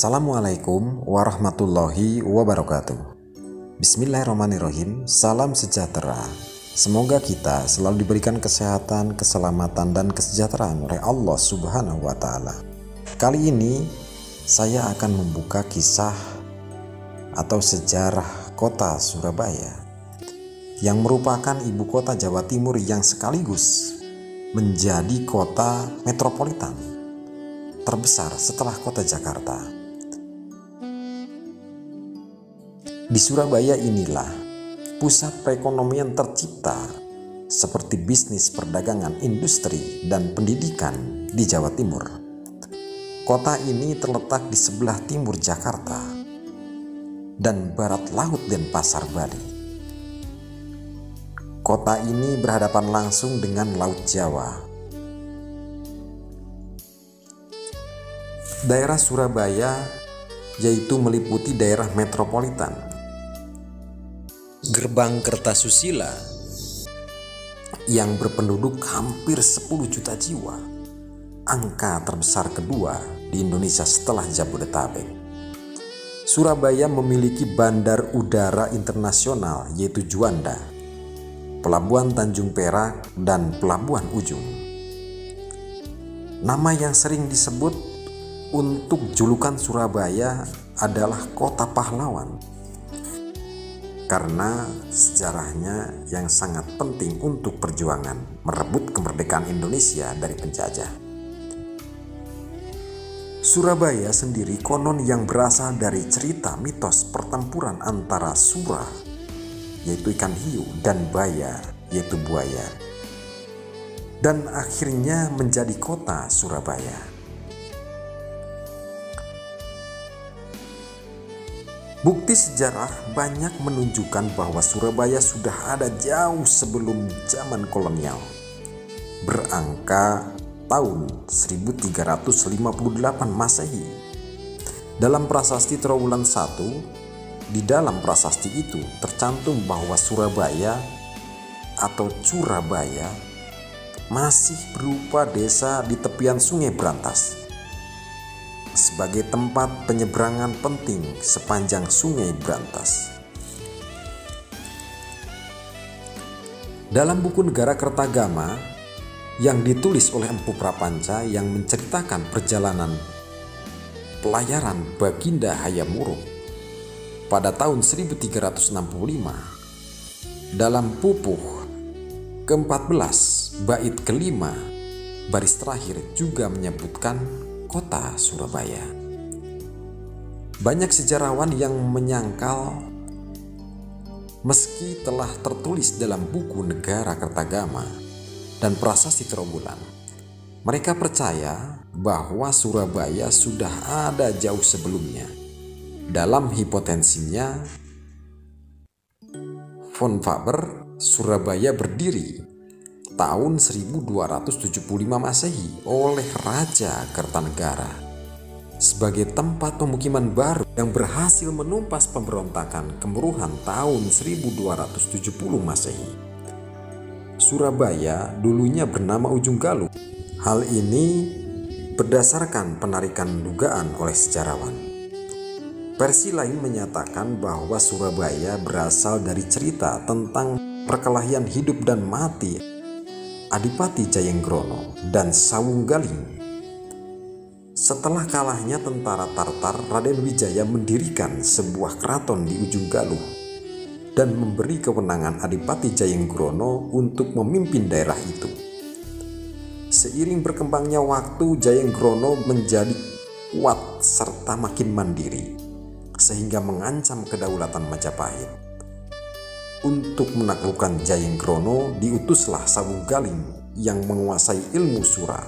Assalamualaikum warahmatullahi wabarakatuh. Bismillahirrahmanirrahim. Salam sejahtera. Semoga kita selalu diberikan kesehatan, keselamatan, dan kesejahteraan oleh Allah Subhanahu wa Ta'ala. Kali ini saya akan membuka kisah atau sejarah kota Surabaya yang merupakan ibu kota Jawa Timur yang sekaligus menjadi kota metropolitan terbesar setelah kota Jakarta. Di Surabaya inilah pusat perekonomian tercipta seperti bisnis, perdagangan, industri, dan pendidikan di Jawa Timur. Kota ini terletak di sebelah timur Jakarta dan barat laut Denpasar, Bali. Kota ini berhadapan langsung dengan Laut Jawa. Daerah Surabaya yaitu meliputi daerah metropolitan, Gerbang Kertasusila yang berpenduduk hampir 10 juta jiwa, angka terbesar kedua di Indonesia setelah Jabodetabek. Surabaya memiliki bandar udara internasional yaitu Juanda, Pelabuhan Tanjung Perak, dan Pelabuhan Ujung. Nama yang sering disebut untuk julukan Surabaya adalah Kota Pahlawan, karena sejarahnya yang sangat penting untuk perjuangan merebut kemerdekaan Indonesia dari penjajah. Surabaya sendiri konon yang berasal dari cerita mitos pertempuran antara Sura, yaitu ikan hiu, dan Baya, yaitu buaya, dan akhirnya menjadi kota Surabaya. Bukti sejarah banyak menunjukkan bahwa Surabaya sudah ada jauh sebelum zaman kolonial, berangka tahun 1358 Masehi. Dalam prasasti Trowulan I, di dalam prasasti itu tercantum bahwa Surabaya atau Curabaya masih berupa desa di tepian Sungai Brantas sebagai tempat penyeberangan penting sepanjang Sungai Brantas. Dalam buku Negara Kertagama yang ditulis oleh Empu Prapanca yang menceritakan perjalanan pelayaran Baginda Hayam Wuruk pada tahun 1365, dalam pupuh ke-14 bait kelima baris terakhir juga menyebutkan kota Surabaya. Banyak sejarawan yang menyangkal meski telah tertulis dalam buku Negara Kertagama dan Prasasti Trowulan, mereka percaya bahwa Surabaya sudah ada jauh sebelumnya. Dalam hipotensinya von Faber, Surabaya berdiri tahun 1275 Masehi oleh Raja Kertanegara sebagai tempat pemukiman baru yang berhasil menumpas pemberontakan Kemeruhan tahun 1270 Masehi. Surabaya dulunya bernama Ujung Galuh. Hal ini berdasarkan penarikan dugaan oleh sejarawan. Versi lain menyatakan bahwa Surabaya berasal dari cerita tentang perkelahian hidup dan mati Adipati Jayenggrono dan Sawunggaling. Setelah kalahnya tentara Tartar, Raden Wijaya mendirikan sebuah keraton di Ujung Galuh dan memberi kewenangan Adipati Jayenggrono untuk memimpin daerah itu. Seiring berkembangnya waktu, Jayenggrono menjadi kuat serta makin mandiri sehingga mengancam kedaulatan Majapahit. Untuk menaklukkan Jayenggrono diutuslah Sawunggaling yang menguasai ilmu sura.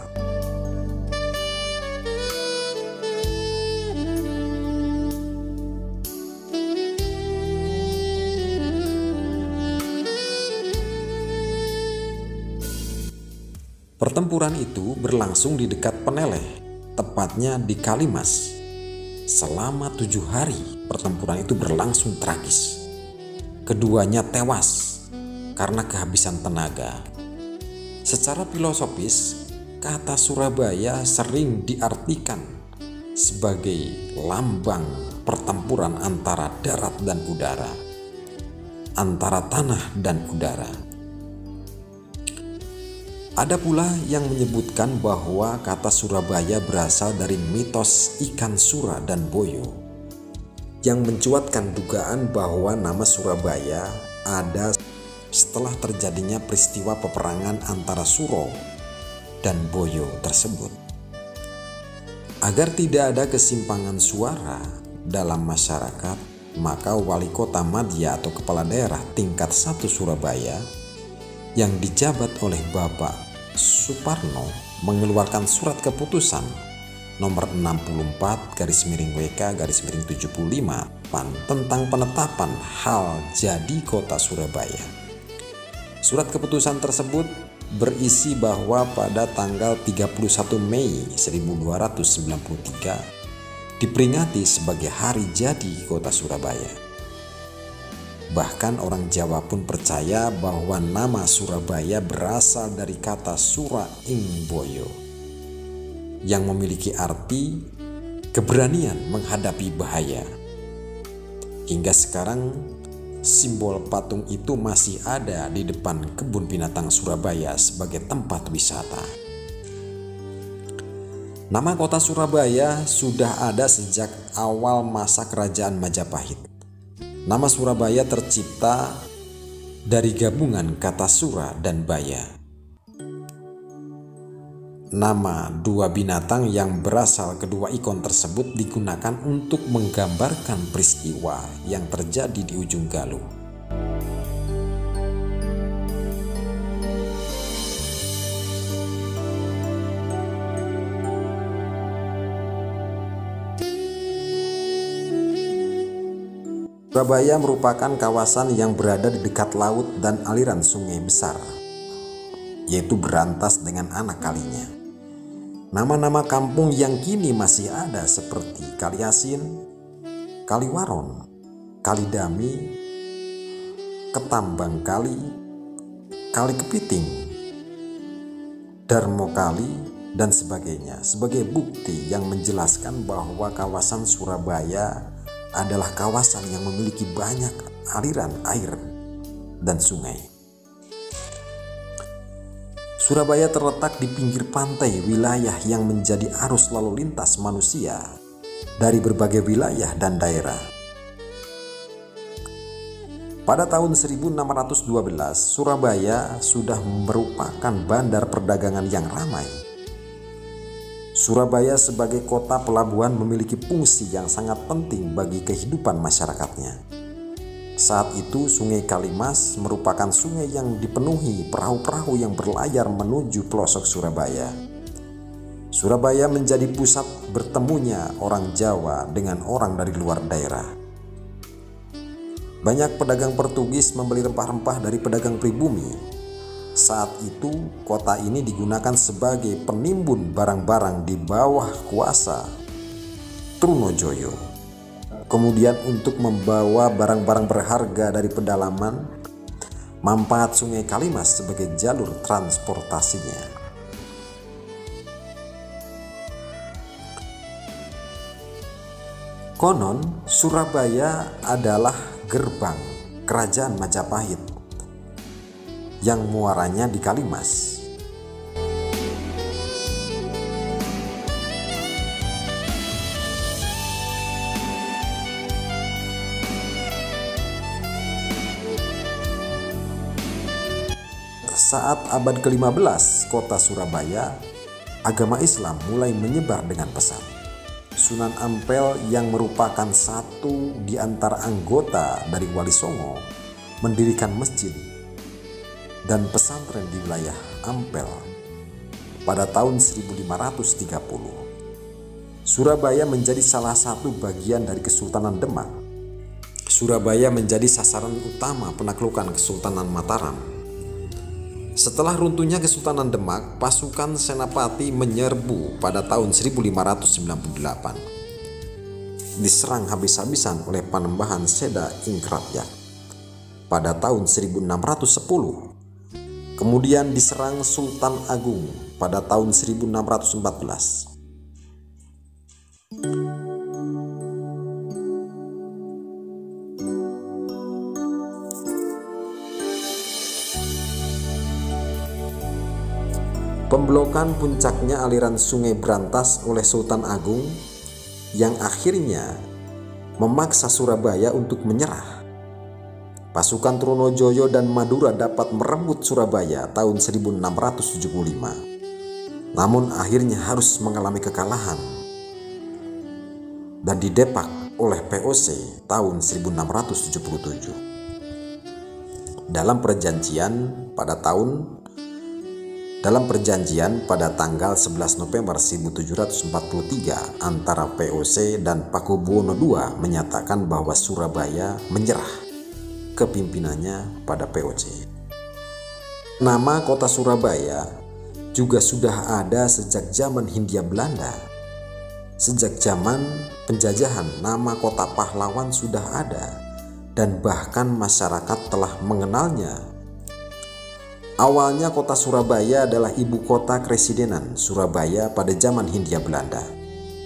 Pertempuran itu berlangsung di dekat Peneleh, tepatnya di Kalimas. Selama 7 hari pertempuran itu berlangsung tragis. Keduanya tewas karena kehabisan tenaga. Secara filosofis, kata Surabaya sering diartikan sebagai lambang pertempuran antara darat dan udara, antara tanah dan udara. Ada pula yang menyebutkan bahwa kata Surabaya berasal dari mitos ikan sura dan boyo, yang mencuatkan dugaan bahwa nama Surabaya ada setelah terjadinya peristiwa peperangan antara Suro dan Boyo tersebut. Agar tidak ada kesimpangan suara dalam masyarakat, maka wali kota madya atau kepala daerah tingkat 1 Surabaya yang dijabat oleh Bapak Suparno mengeluarkan surat keputusan nomor 64/WK/75 tentang penetapan hal jadi kota Surabaya. Surat keputusan tersebut berisi bahwa pada tanggal 31 Mei 1293 diperingati sebagai hari jadi kota Surabaya. Bahkan orang Jawa pun percaya bahwa nama Surabaya berasal dari kata Sura ing Boyo, yang memiliki arti keberanian menghadapi bahaya. Hingga sekarang simbol patung itu masih ada di depan kebun binatang Surabaya sebagai tempat wisata. Nama kota Surabaya sudah ada sejak awal masa kerajaan Majapahit. Nama Surabaya tercipta dari gabungan kata Sura dan Baya. Nama dua binatang yang berasal kedua ikon tersebut digunakan untuk menggambarkan peristiwa yang terjadi di ujung Galuh. Surabaya merupakan kawasan yang berada di dekat laut dan aliran sungai besar, yaitu berantas dengan anak kalinya. Nama-nama kampung yang kini masih ada seperti Kaliasin, Kaliwaron, Kalidami, Ketambang Kali, Kali Kepiting, Darmokali, dan sebagainya sebagai bukti yang menjelaskan bahwa kawasan Surabaya adalah kawasan yang memiliki banyak aliran air dan sungai. Surabaya terletak di pinggir pantai, wilayah yang menjadi arus lalu lintas manusia dari berbagai wilayah dan daerah. Pada tahun 1612, Surabaya sudah merupakan bandar perdagangan yang ramai. Surabaya sebagai kota pelabuhan memiliki fungsi yang sangat penting bagi kehidupan masyarakatnya. Saat itu Sungai Kalimas merupakan sungai yang dipenuhi perahu-perahu yang berlayar menuju pelosok Surabaya. Surabaya menjadi pusat bertemunya orang Jawa dengan orang dari luar daerah. Banyak pedagang Portugis membeli rempah-rempah dari pedagang pribumi. Saat itu kota ini digunakan sebagai penimbun barang-barang di bawah kuasa Trunojoyo. Kemudian untuk membawa barang-barang berharga dari pedalaman, manfaat Sungai Kalimas sebagai jalur transportasinya. Konon Surabaya adalah gerbang kerajaan Majapahit yang muaranya di Kalimas. Saat abad ke-15 kota Surabaya, agama Islam mulai menyebar dengan pesat. Sunan Ampel yang merupakan satu di antara anggota dari Wali Songo mendirikan masjid dan pesantren di wilayah Ampel pada tahun 1530. Surabaya menjadi salah satu bagian dari Kesultanan Demak. Surabaya menjadi sasaran utama penaklukan Kesultanan Mataram. Setelah runtuhnya Kesultanan Demak, pasukan Senapati menyerbu pada tahun 1598. Diserang habis-habisan oleh Panembahan Seda Ingratyak pada tahun 1610. Kemudian diserang Sultan Agung pada tahun 1614. pemblokan puncaknya aliran Sungai Brantas oleh Sultan Agung yang akhirnya memaksa Surabaya untuk menyerah. Pasukan Trunojoyo dan Madura dapat merebut Surabaya tahun 1675, namun akhirnya harus mengalami kekalahan dan didepak oleh POC tahun 1677. Dalam perjanjian pada tanggal 11 November 1743 antara POC dan Pakubuwono II menyatakan bahwa Surabaya menyerah kepimpinannya pada POC. Nama kota Surabaya juga sudah ada sejak zaman Hindia Belanda. Sejak zaman penjajahan, nama kota pahlawan sudah ada dan bahkan masyarakat telah mengenalnya. Awalnya kota Surabaya adalah ibu kota Kresidenan Surabaya pada zaman Hindia Belanda,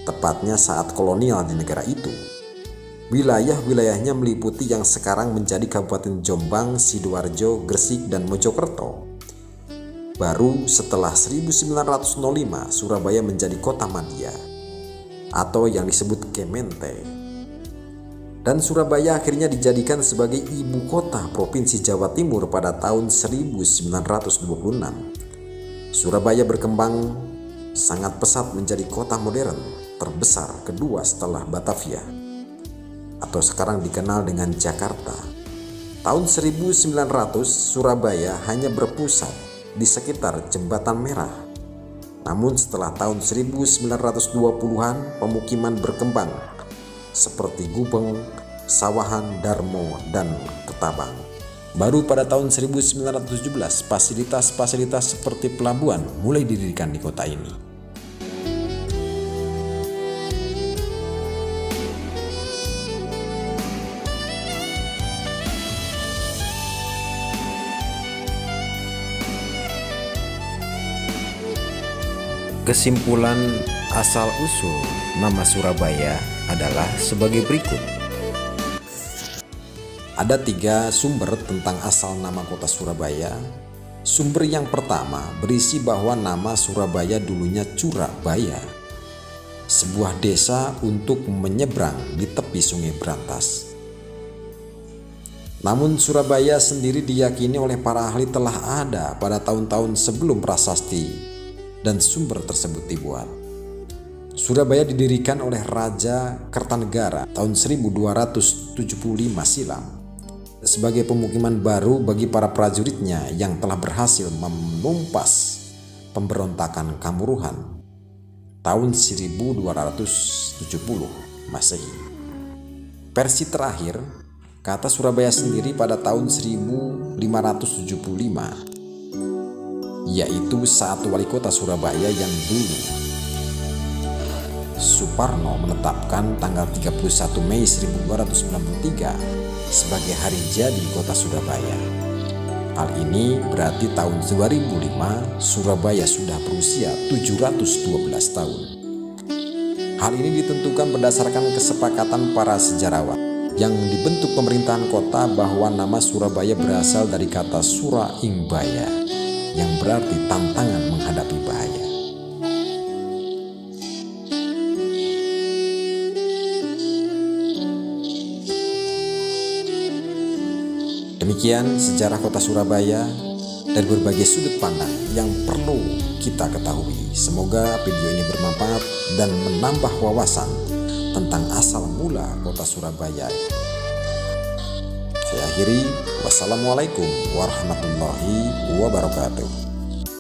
tepatnya saat kolonial di negara itu. Wilayah-wilayahnya meliputi yang sekarang menjadi Kabupaten Jombang, Sidoarjo, Gresik, dan Mojokerto. Baru setelah 1905 Surabaya menjadi kota madya atau yang disebut Kemente. Dan Surabaya akhirnya dijadikan sebagai ibu kota Provinsi Jawa Timur pada tahun 1926. Surabaya berkembang sangat pesat menjadi kota modern terbesar kedua setelah Batavia, atau sekarang dikenal dengan Jakarta. Tahun 1900 Surabaya hanya berpusat di sekitar Jembatan Merah. Namun setelah tahun 1920-an pemukiman berkembang seperti Gubeng, Sawahan, Darmo, dan Ketabang. Baru pada tahun 1917 fasilitas-fasilitas seperti pelabuhan mulai didirikan di kota ini. Kesimpulan asal-usul nama Surabaya adalah sebagai berikut. Ada 3 sumber tentang asal nama kota Surabaya. Sumber yang pertama berisi bahwa nama Surabaya dulunya Curabaya, sebuah desa untuk menyeberang di tepi Sungai Brantas. Namun Surabaya sendiri diyakini oleh para ahli telah ada pada tahun-tahun sebelum prasasti dan sumber tersebut dibuat. Surabaya didirikan oleh Raja Kertanegara tahun 1275 silam sebagai pemukiman baru bagi para prajuritnya yang telah berhasil menumpas pemberontakan Kamuruhan tahun 1270 Masehi. Versi terakhir, kata Surabaya sendiri pada tahun 1575, yaitu saat wali kota Surabaya yang dulu Suparno menetapkan tanggal 31 Mei 1293 sebagai hari jadi kota Surabaya. Hal ini berarti tahun 2005 Surabaya sudah berusia 712 tahun. Hal ini ditentukan berdasarkan kesepakatan para sejarawan yang dibentuk pemerintahan kota bahwa nama Surabaya berasal dari kata Sura Ingbaya, yang berarti tantangan menghadapi bahaya. Demikian sejarah kota Surabaya dari berbagai sudut pandang yang perlu kita ketahui. Semoga video ini bermanfaat dan menambah wawasan tentang asal mula kota Surabaya. Saya akhiri, wassalamualaikum warahmatullahi wabarakatuh.